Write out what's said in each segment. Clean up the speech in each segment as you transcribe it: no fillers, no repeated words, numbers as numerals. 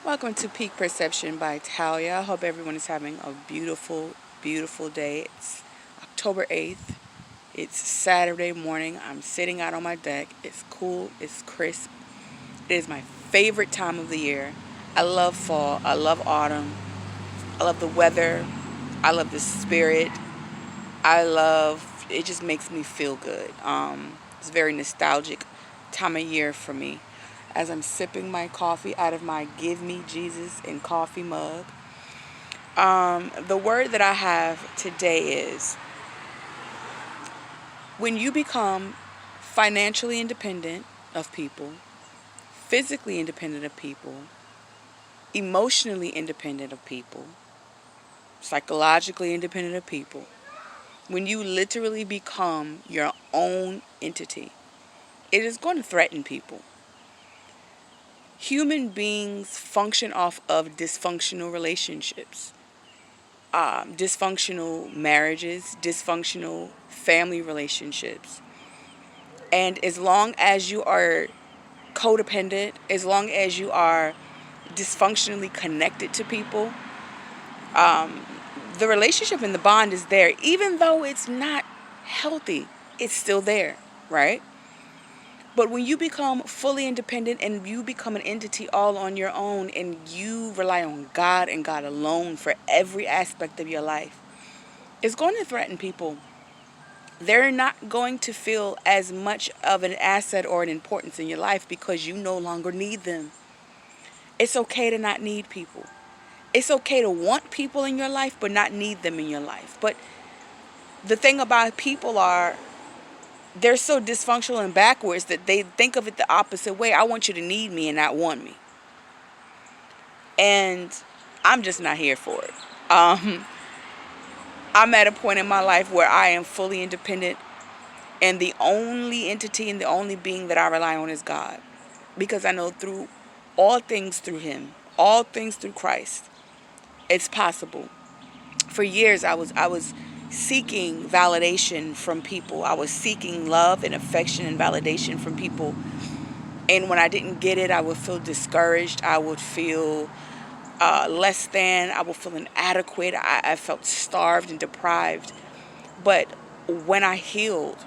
Welcome to Peak Perception by Talia. I hope everyone is having a beautiful, beautiful day. It's October 8th. It's Saturday morning. I'm sitting out on my deck. It's cool, it's crisp. It is my favorite time of the year. I love fall. I love autumn. I love the weather. I love the spirit. It just makes me feel good. It's a very nostalgic time of year for me. As I'm sipping my coffee out of my Give Me Jesus and coffee mug. The word that I have today is when you become financially independent of people, physically independent of people, emotionally independent of people, psychologically independent of people, when you literally become your own entity, it is going to threaten people. Human beings function off of dysfunctional relationships, dysfunctional marriages, dysfunctional family relationships. And as long as you are codependent, as long as you are dysfunctionally connected to people, the relationship and the bond is there. Even though it's not healthy, it's still there, right? But when you become fully independent and you become an entity all on your own and you rely on God and God alone for every aspect of your life, it's going to threaten people. They're not going to feel as much of an asset or an importance in your life because you no longer need them. It's okay to not need people. It's okay to want people in your life but not need them in your life. But the thing about people are they're so dysfunctional and backwards that they think of it the opposite way. I want you to need me and not want me. And I'm just not here for it. Um, I'm at a point in my life where I am fully independent, and the only entity and the only being that I rely on is God. Because I know through all things through Him, all things through Christ, it's possible. For years I was seeking validation from people. I was seeking love and affection and validation from people. And when I didn't get it, I would feel discouraged. I would feel less than. I would feel inadequate. I felt starved and deprived. But when I healed,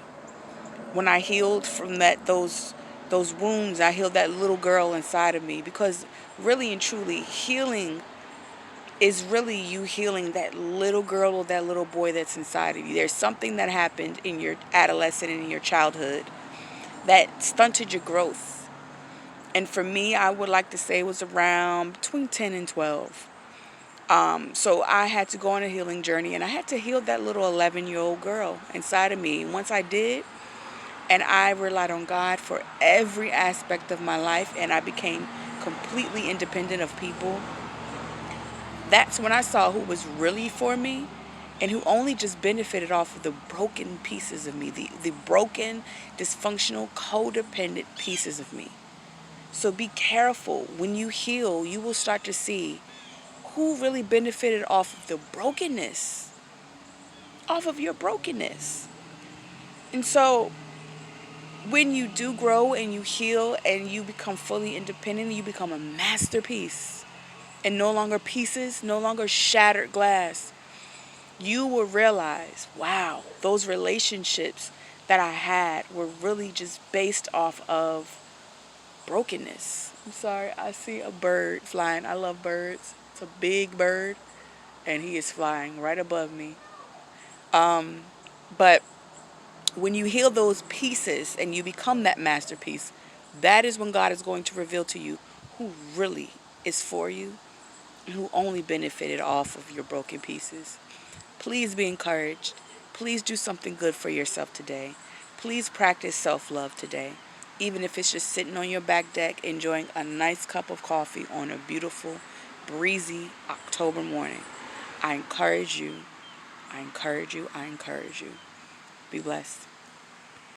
when I healed from those wounds, I healed that little girl inside of me. Because really and truly, healing is really you healing that little girl or that little boy that's inside of you. There's something that happened in your adolescent and in your childhood that stunted your growth. And for me, I would like to say it was around between 10 and 12. So I had to go on a healing journey and I had to heal that little 11-year-old girl inside of me. And once I did, and I relied on God for every aspect of my life, and I became completely independent of people, that's when I saw who was really for me and who only just benefited off of the broken pieces of me, the broken, dysfunctional, codependent pieces of me. So be careful. When you heal, you will start to see who really benefited off of the brokenness, off of your brokenness. And so when you do grow and you heal and you become fully independent, you become a masterpiece and no longer pieces, no longer shattered glass. You will realize, wow, those relationships that I had were really just based off of brokenness. I'm sorry, I see a bird flying. I love birds. It's a big bird, and he is flying right above me. But when you heal those pieces and you become that masterpiece, that is when God is going to reveal to you who really is for you and who only benefited off of your broken pieces. Please be encouraged. Please do something good for yourself today. Please practice self-love today, even if it's just sitting on your back deck enjoying a nice cup of coffee on a beautiful, breezy October morning. I encourage you. I encourage you. I encourage you. Be blessed.